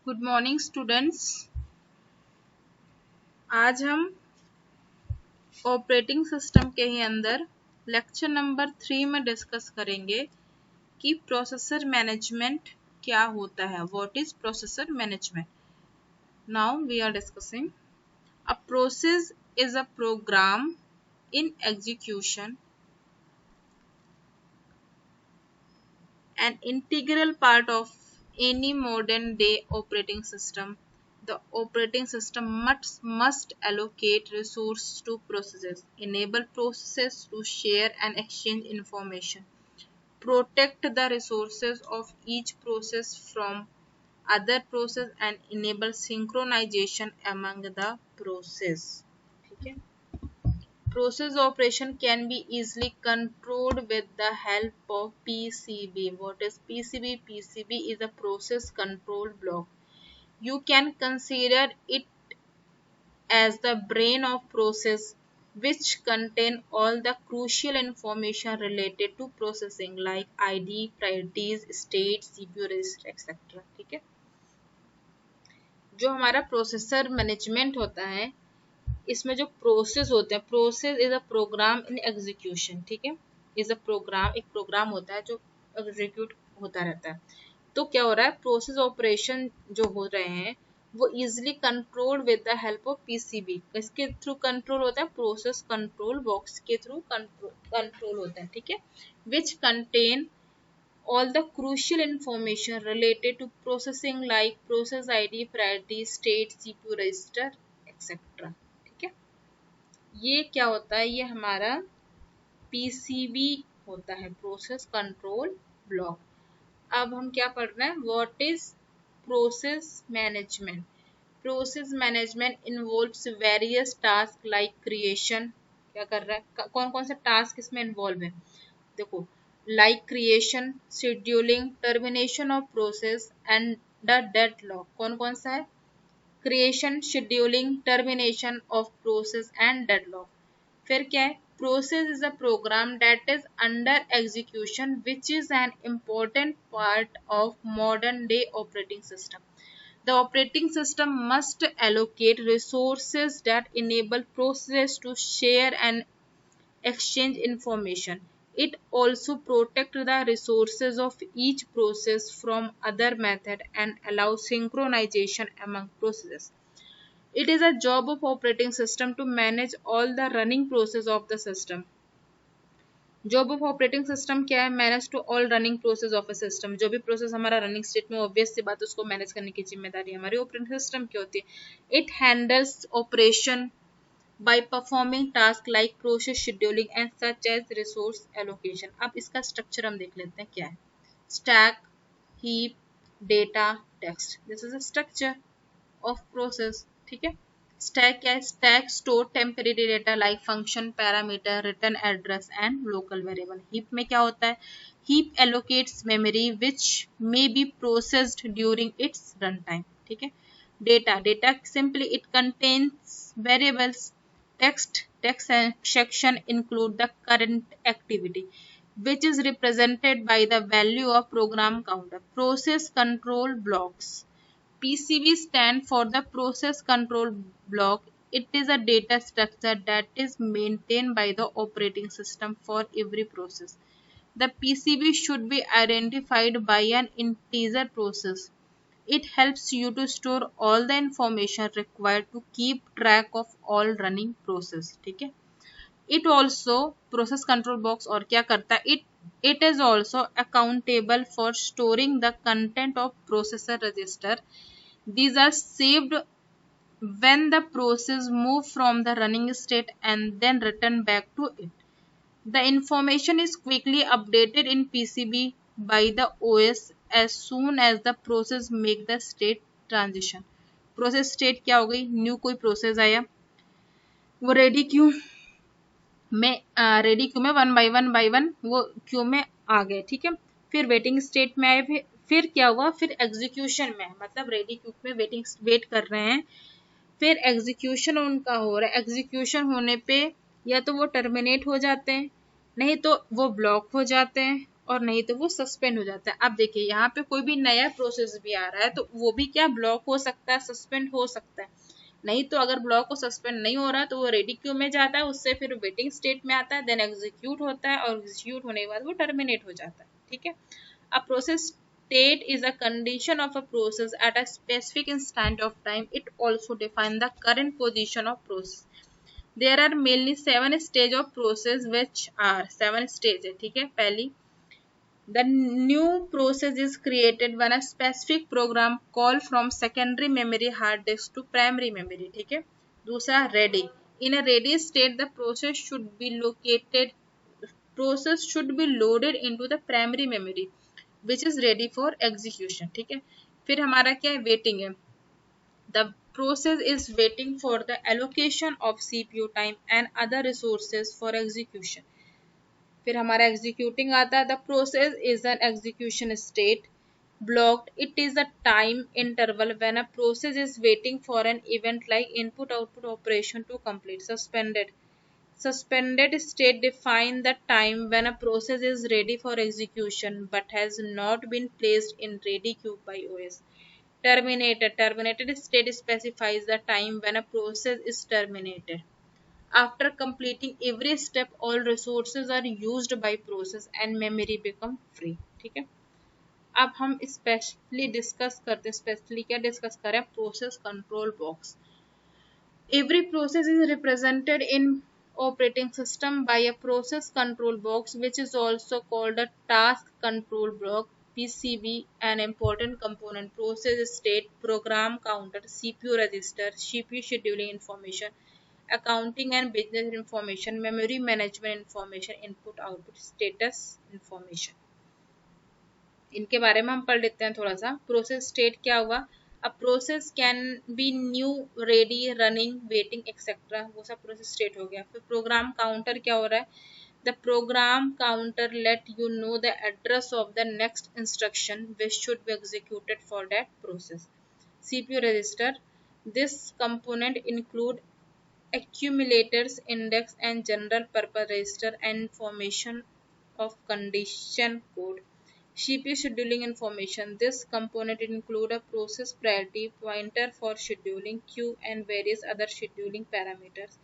Good morning students. आज हम operating system के ही अंदर लेक्चर नंबर 3 में डिस्कस करेंगे कि प्रोसेसर मैनेजमेंट क्या होता है। What is processor management? Now we are discussing a process is a program in execution, an integral part of any modern day operating system. The operating system must allocate resources to processes, enable processes to share and exchange information, protect the resources of each process from other process and enable synchronization among the process. ठीक है? Process operation can be easily controlled with the help of PCB. What is PCB? PCB is a process control block. You can consider it as the brain of process which contain all the crucial information related to processing like ID, priorities, state, CPU register, etc. ठीक है? जो हमारा processor management होता है, इसमें जो process होते हैं, process is a program in execution. ठीक है, इज अ प्रोग्राम, एक प्रोग्राम होता है जो एग्जीक्यूट होता रहता है। तो क्या हो रहा है, प्रोसेस ऑपरेशन जो हो रहे हैं वो easily control with the help of PCB. इसके थ्रू कंट्रोल होता है, प्रोसेस कंट्रोल बॉक्स के थ्रू कंट्रोल होता है। ठीक है, which contain all the crucial information related to processing like process ID, priority, state, CPU register, etc. ठीक है, ये क्या होता है, ये हमारा PCB होता है, प्रोसेस कंट्रोल ब्लॉक। अब हम क्या पढ़ रहे हैं, what is process management? Process management involves various task like creation. क्या कर रहा है, कौन कौन सा टास्क इसमें इन्वॉल्व है? देखो, like creation, scheduling, termination of process and the deadlock। कौन कौन सा है? creation, scheduling, termination of process and deadlock। फिर क्या है? process is a program that is under execution which is an important part of modern day operating system. The operating system must allocate resources that enable processes to share and exchange information. It also protects the resources of each process from other method and allows synchronization among processes. It is a job of operating system to manage all the running process of the system. Job of operating system क्या है? Manage to all running process of a system. जो भी process हमारा running state में, obvious सी बात, उसको manage करने की जिम्मेदारी हमारी ऑपरेटिंग सिस्टम की होती है। It handles operation by performing tasks like process scheduling and such as resource allocation। अब इसका स्ट्रक्चर हम देख लेते हैं क्या है। stack, heap, data, text, this is a structure of process। ठीक है, stack क्या है? stack store temporary data like function, parameter, return address and local variable। heap में क्या होता है? heap allocates memory which may be processed during its runtime। ठीक है, data simply it contains variables। text section include the current activity which is represented by the value of program counter। process control blocks, PCB stand for the process control block। it is a data structure that is maintained by the operating system for every process। the PCB should be identified by an integer process। it helps you to store all the information required to keep track of all running process। ठीक है, it also process control box और क्या करता है, it is also accountable for storing the content of processor register। these are saved when the process move from the running state and then return back to it। the information is quickly updated in PCB by the OS as soon as the process make the state transition। Process state क्या हो गई, new कोई process आया, वो ready queue में one by one वो Q में आ गए। ठीक है, फिर वेटिंग स्टेट में आए, फिर क्या हुआ, फिर एग्जीक्यूशन में, मतलब रेडी क्यू में वेट कर रहे हैं, फिर एग्जीक्यूशन उनका हो रहा है। एग्जीक्यूशन होने पे या तो वो टर्मिनेट हो जाते हैं, नहीं तो वो ब्लॉक हो जाते हैं, और नहीं तो वो सस्पेंड हो जाता है। अब देखिए यहाँ पे कोई भी नया प्रोसेस भी आ रहा है तो वो भी क्या ब्लॉक हो सकता है, सस्पेंड हो सकता है। नहीं तो अगर ब्लॉक को सस्पेंड नहीं हो रहा तो वो रेडी क्यू में जाता है, उससे फिर वेटिंग स्टेट में आता है, देन एग्जीक्यूट होता है और एग्जीक्यूट होने के बाद वो टर्मिनेट हो जाता है। ठीक है। A process state is a condition of a process at a specific instant of time. It also defines the current position of process. There are mainly 7 stage of process which are 7 stages. ठीक है। पहली, the new process is created when a specific program call from secondary memory hard disk to primary memory. ठीक है। दूसरा, ready. In a ready state, the process should be loaded into the primary memory which is ready for execution. ठीक है। फिर हमारा क्या है, waiting है। The process is waiting for the allocation of CPU time and other resources for execution. फिर हमारा executing आता है। The process is an execution state blocked. It is a time interval when a process is waiting for an event like input output operation to complete. Suspended state define the time when a process is ready for execution but has not been placed in ready queue by OS. Terminated state specifies the time when a process is terminated. After completing every step, all resources are used by process and memory become free. ठीक है। अब हम specially discuss करते हैं, specially क्या discuss करें, process control box. Every process is represented in operating system by a process control box, which is also called a task control block, PCB. An important component, process state, program counter, CPU register, CPU scheduling information, accounting and business information, memory management information, input output status information. इनके बारे में हम पढ़ लेते हैं थोड़ा सा। Process state क्या हुआ, अब process can be new, ready, running, waiting etcetera, वो सब प्रोसेस स्टेट हो गया। फिर प्रोग्राम काउंटर क्या हो रहा है, the program counter let you know the address of the next instruction which should be executed for that process. CPU register, this component include accumulators, index and general purpose register and information of condition code. CPU scheduling information, this component include a process priority, pointer for scheduling, queue and various other scheduling parameters.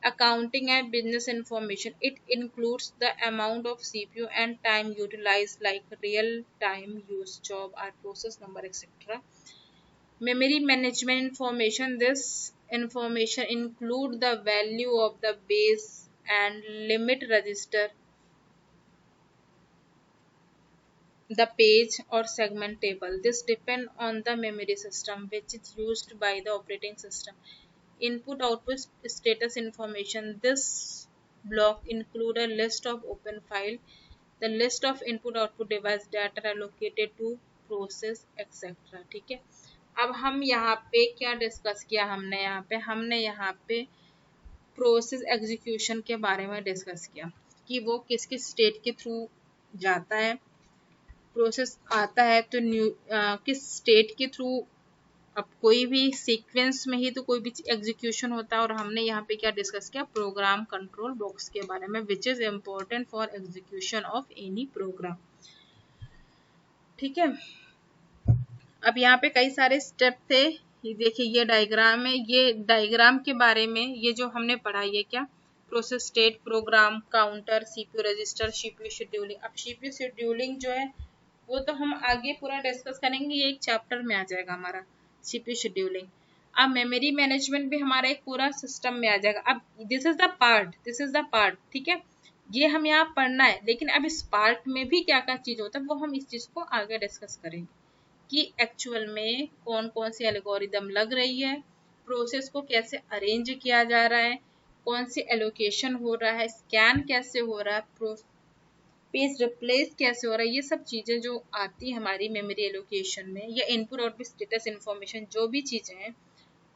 Accounting and business information, it includes the amount of CPU and time utilized like real time use, job or process number, etc. Memory management information, this information include the value of the base and limit register, the page or segment table. This depend on the memory system which is used by the operating system. Input output status information, this block include a list of open file, the list of input output device data allocated to process etc. ठीक है। अब हम यहाँ पे क्या discuss किया, हमने यहाँ पे प्रोसेस एग्जीक्यूशन के बारे में डिस्कस किया कि वो किस किस स्टेट के थ्रू जाता है, प्रोसेस आता है तो किस स्टेट के थ्रू, अब कोई भी सीक्वेंस में ही तो कोई भी एग्जीक्यूशन होता है। और हमने यहाँ पे क्या डिस्कस किया, प्रोग्राम कंट्रोल बॉक्स के बारे में, which is important for execution of any program. ठीक है। अब यहाँ पे कई सारे स्टेप थे, ये देखिए ये डायग्राम है, ये डायग्राम के बारे में ये जो हमने पढ़ा, ये क्या, process state, program counter, CPU register, CPU scheduling. अब CPU शेड्यूलिंग जो है वो तो हम आगे पूरा डिस्कस करेंगे, ये एक चैप्टर में आ जाएगा हमारा CPU शेड्यूलिंग। अब मेमोरी मैनेजमेंट भी हमारा एक पूरा सिस्टम में आ जाएगा। अब दिस इज द पार्ट, ठीक है, ये हम यहाँ पढ़ना है, लेकिन अब इस पार्ट में भी क्या क्या चीज होता है वो हम इस चीज को आगे डिस्कस करेंगे कि एक्चुअल में कौन कौन सी एल्गोरिदम लग रही है, प्रोसेस को कैसे अरेंज किया जा रहा है, कौन सी एलोकेशन हो रहा है, स्कैन कैसे हो रहा है, पेज रिप्लेस कैसे हो रहा है, ये सब चीजें जो आती है हमारी मेमोरी एलोकेशन में, या इनपुट आउटपुट स्टेटस इंफॉर्मेशन, जो भी चीजें हैं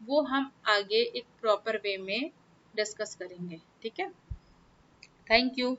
वो हम आगे एक प्रॉपर वे में डिस्कस करेंगे। ठीक है, थैंक यू।